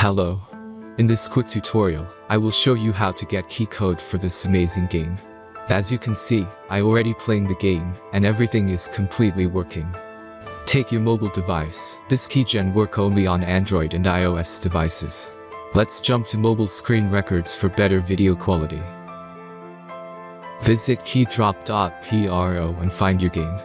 Hello. In this quick tutorial, I will show you how to get key code for this amazing game. As you can see, I already playing the game, and everything is completely working. Take your mobile device. This keygen work only on Android and iOS devices. Let's jump to mobile screen records for better video quality. Visit keydrop.pro and find your game.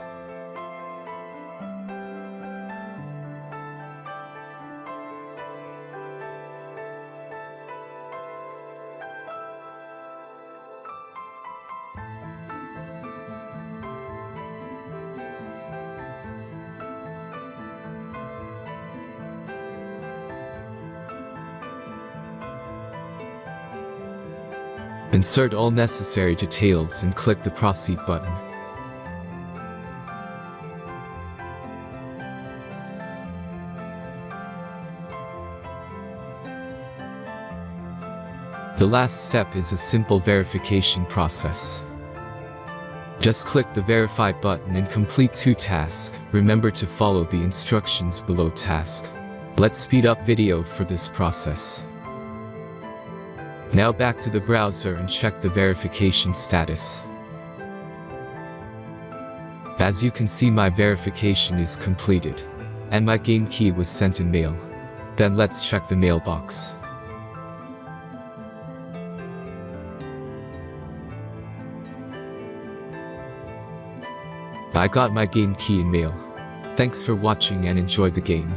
Insert all necessary details and click the Proceed button. The last step is a simple verification process. Just click the Verify button and complete 2 tasks. Remember to follow the instructions below task. Let's speed up video for this process. Now back to the browser and check the verification status. As you can see, my verification is completed, and my game key was sent in mail. Then let's check the mailbox. I got my game key in mail. Thanks for watching and enjoy the game.